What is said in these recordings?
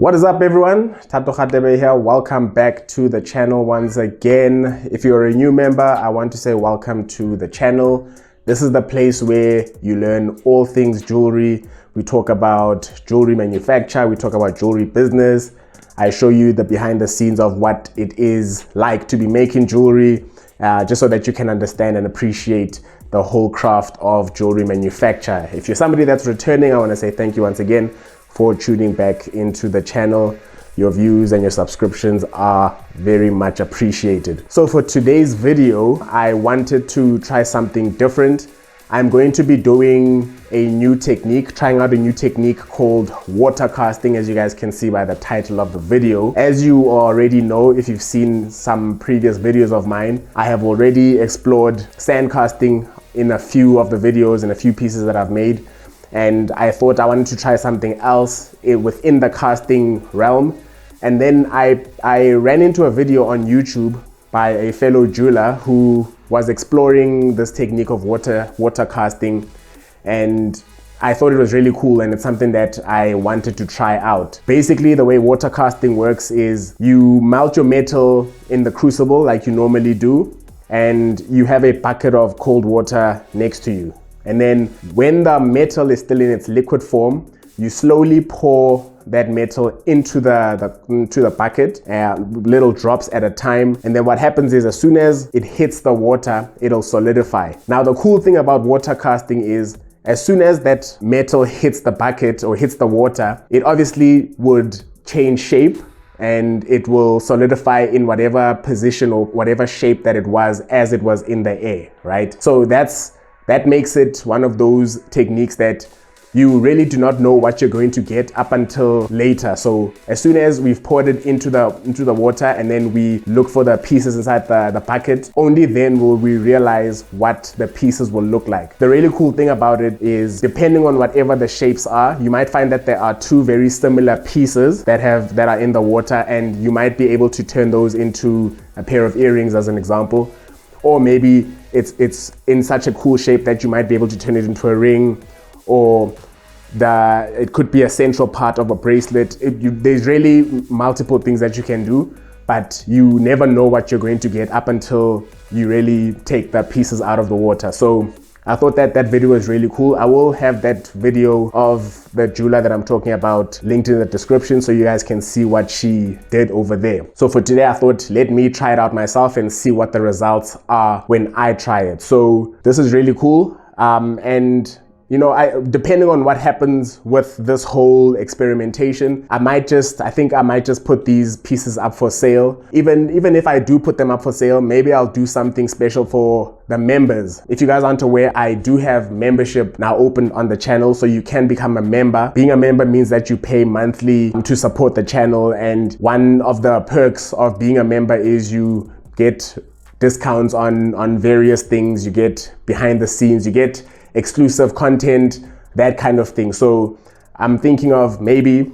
What is up, everyone? Tato Khatebe here. Welcome back to the channel once again. If you're a new member, I want to say welcome to the channel. This is the place where you learn all things jewelry. We talk about jewelry manufacture, we talk about jewelry business. I show you the behind the scenes of what it is like to be making jewelry, just so that you can understand and appreciate the whole craft of jewelry manufacture. If you're somebody that's returning, I want to say thank you once again for tuning back into the channel. Your views and your subscriptions are very much appreciated. So for today's video, I wanted to try something different. I'm going to be doing a new technique, trying out a new technique called water casting, as you guys can see by the title of the video. As you already know, if you've seen some previous videos of mine, I have already explored sand casting in a few of the videos and a few pieces that I've made. And I thought I wanted to try something else within the casting realm. And then I ran into a video on YouTube by a fellow jeweler who was exploring this technique of water casting. And I thought it was really cool, and it's something that I wanted to try out. Basically, the way water casting works is you melt your metal in the crucible like you normally do, and you have a bucket of cold water next to you. And then when the metal is still in its liquid form, you slowly pour that metal into the bucket, little drops at a time. And then what happens is, as soon as it hits the water, it'll solidify. Now, the cool thing about water casting is, as soon as that metal hits the bucket or hits the water, it obviously would change shape and it will solidify in whatever position or whatever shape that it was as it was in the air, right? So that makes it one of those techniques that you really do not know what you're going to get up until later. So as soon as we've poured it into the water and then we look for the pieces inside the bucket, only then will we realize what the pieces will look like. The really cool thing about it is, depending on whatever the shapes are, you might find that there are two very similar pieces that are in the water, and you might be able to turn those into a pair of earrings, as an example. Or maybe it's in such a cool shape that you might be able to turn it into a ring, or it could be a central part of a bracelet. There's really multiple things that you can do, but you never know what you're going to get up until you really take the pieces out of the water. So I thought that video was really cool. I will have that video of the jeweler that I'm talking about linked in the description, so you guys can see what she did over there. So for today, I thought, let me try it out myself and see what the results are when I try it. So this is really cool. And you know, depending on what happens with this whole experimentation, I think I might just put these pieces up for sale. Even if I do put them up for sale, maybe I'll do something special for the members. If you guys aren't aware, I do have membership now open on the channel, so you can become a member. Being a member means that you pay monthly to support the channel, and one of the perks of being a member is you get discounts on various things. You get behind the scenes, you get exclusive content, that kind of thing. So I'm thinking of, maybe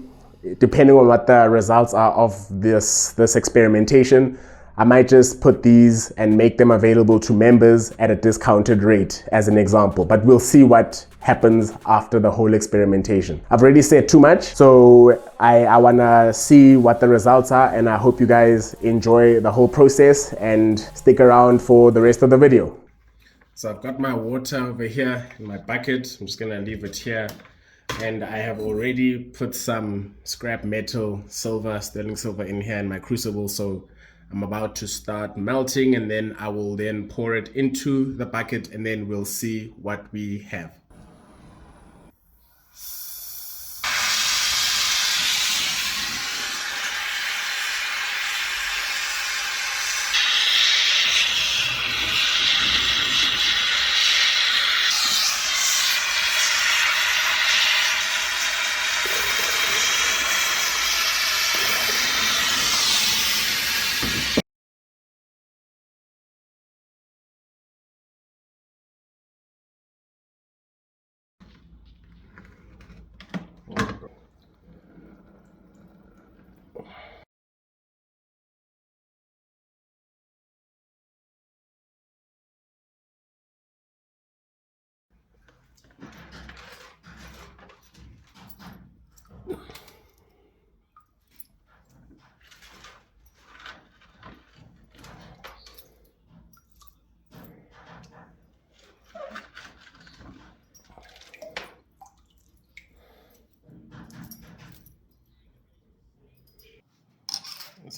depending on what the results are of this experimentation, I might just put these and make them available to members at a discounted rate, as an example. But we'll see what happens after the whole experimentation. I've already said too much, so I wanna see what the results are, and I hope you guys enjoy the whole process and stick around for the rest of the video. So I've got my water over here in my bucket. I'm just gonna leave it here. And I have already put some scrap metal, sterling silver in here in my crucible. So I'm about to start melting, and then I will then pour it into the bucket, and then we'll see what we have.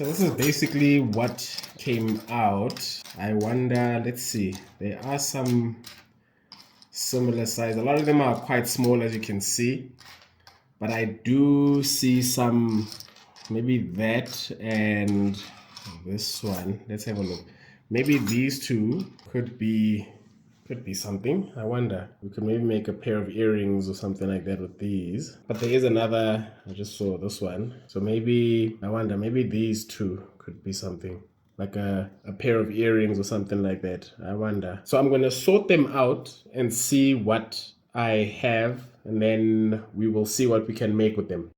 So this is basically what came out. I wonder, let's see, there are some similar size. A lot of them are quite small, as you can see, but I do see some, maybe that and this one. Let's have a look. Maybe these two could be something. I wonder, we could maybe make a pair of earrings or something like that with these. But there is another, I just saw this one, so maybe, I wonder, maybe these two could be something like a pair of earrings or something like that. I wonder. So I'm going to sort them out and see what I have, and then we will see what we can make with them.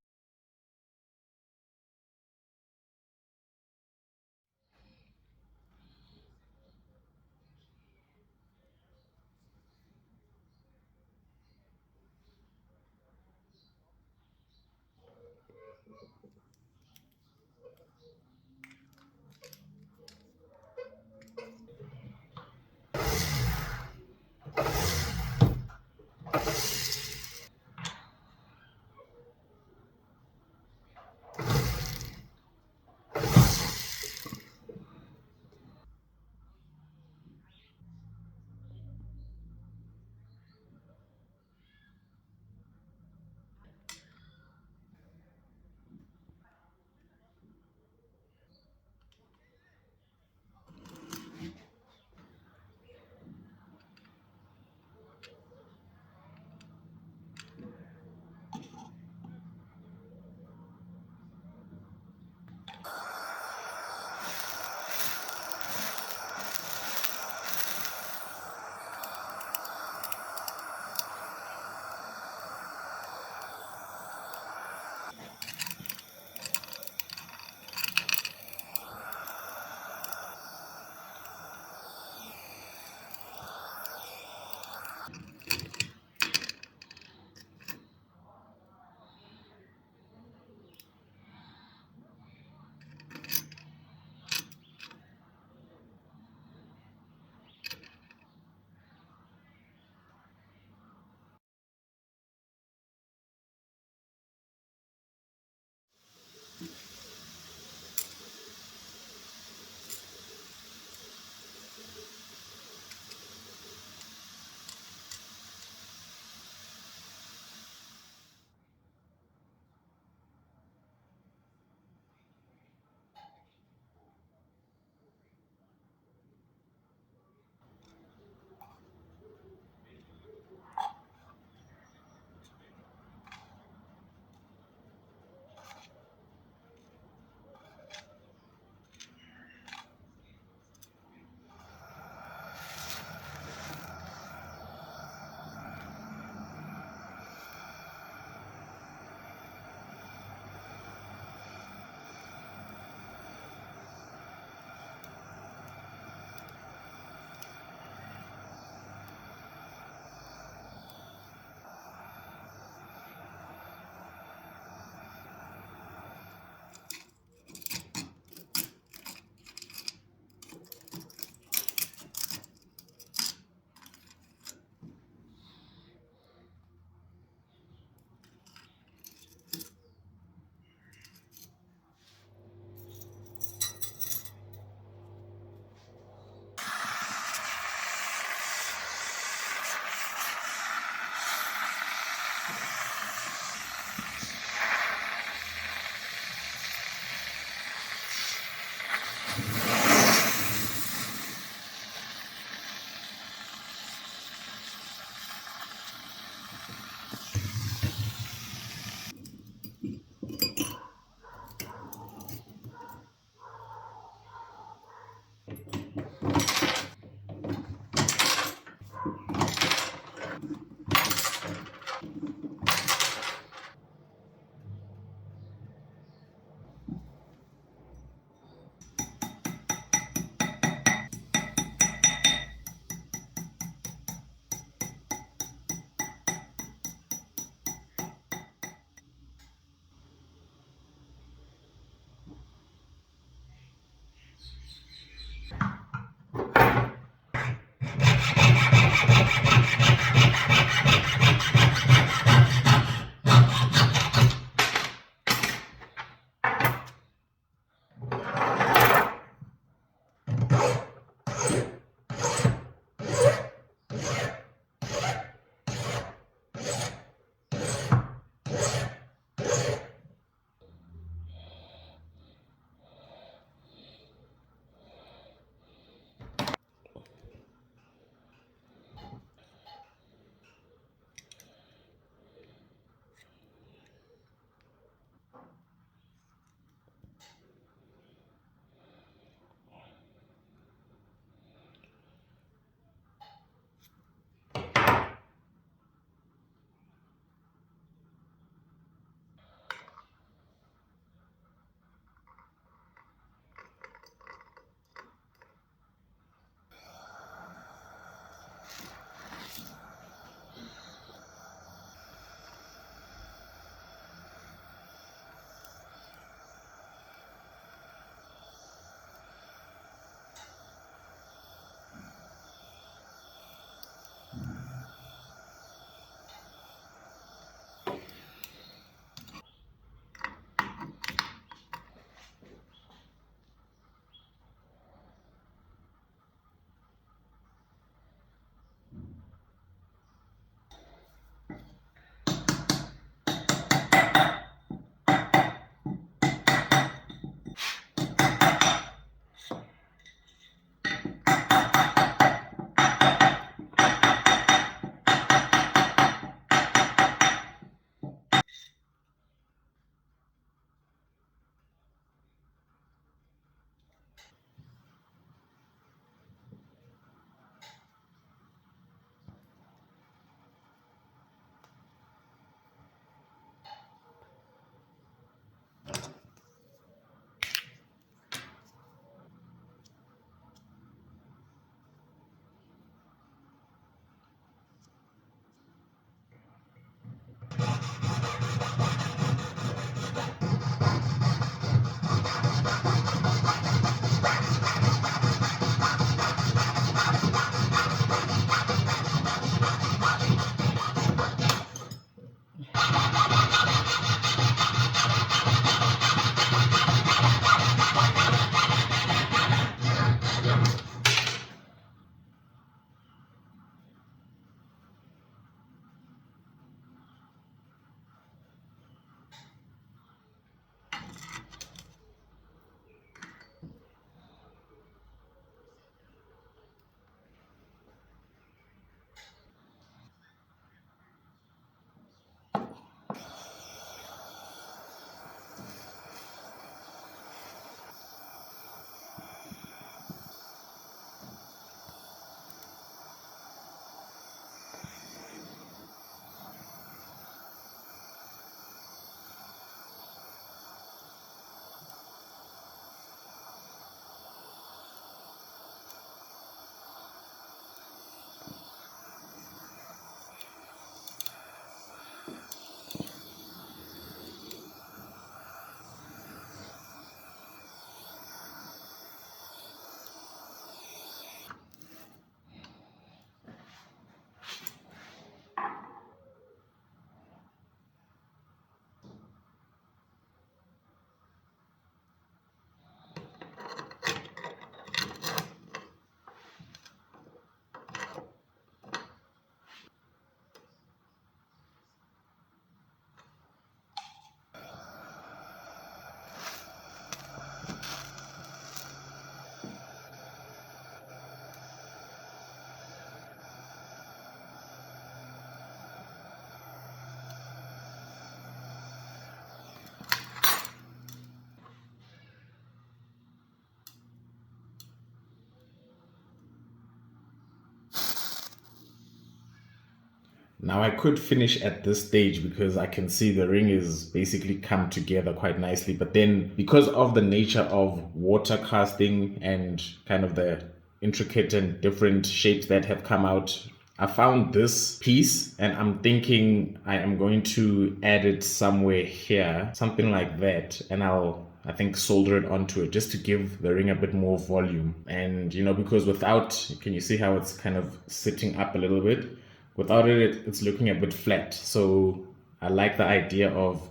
Now I could finish at this stage because I can see the ring is basically come together quite nicely, but then because of the nature of water casting and kind of the intricate and different shapes that have come out, I found this piece and I'm thinking I am going to add it somewhere here, something like that, and I think solder it onto it just to give the ring a bit more volume. And because without, can you see how it's kind of sitting up a little bit? Without it, it's looking a bit flat. So I like the idea of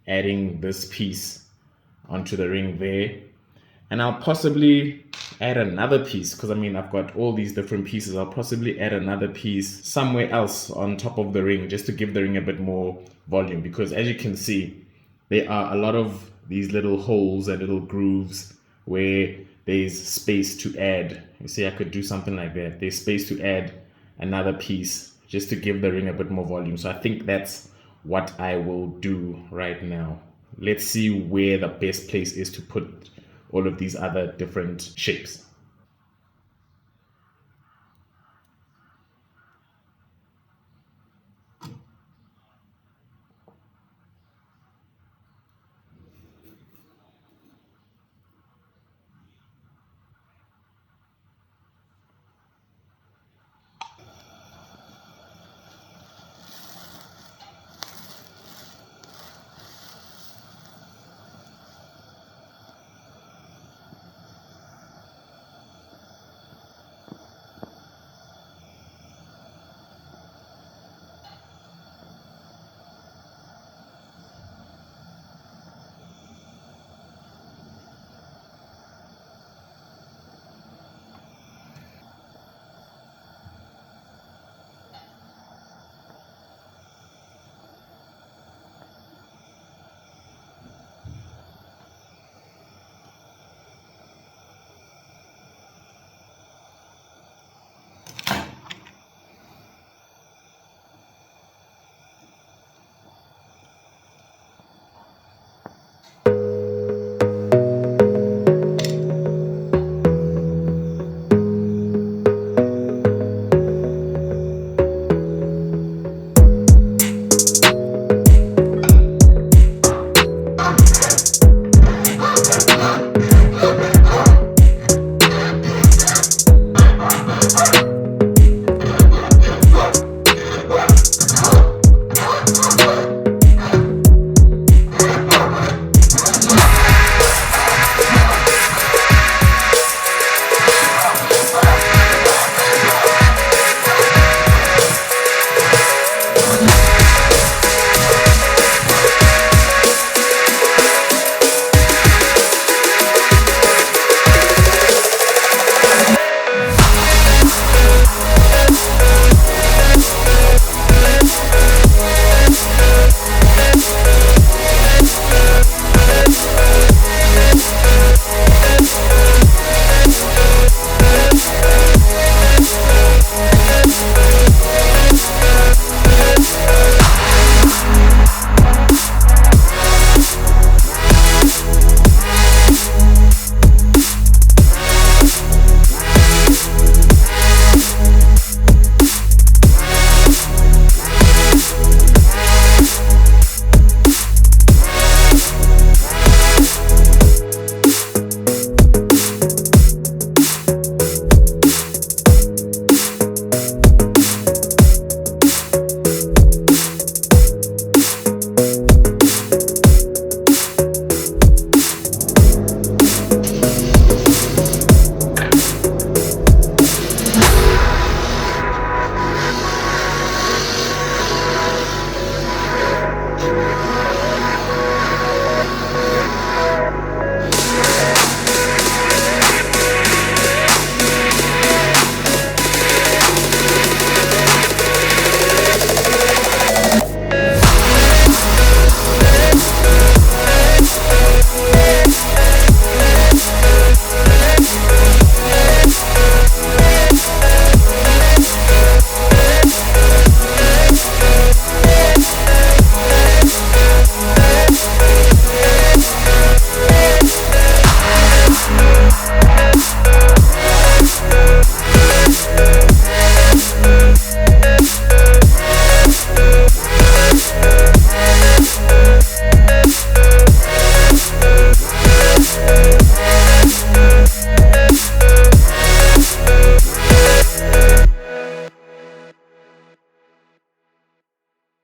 adding this piece onto the ring there. And I'll possibly add another piece, because I've got all these different pieces. I'll possibly add another piece somewhere else on top of the ring just to give the ring a bit more volume, because as you can see, there are a lot of these little holes and little grooves where there's space to add. You see, I could do something like that. There's space to add another piece just to give the ring a bit more volume. So I think that's what I will do right now. Let's see where the best place is to put all of these other different shapes.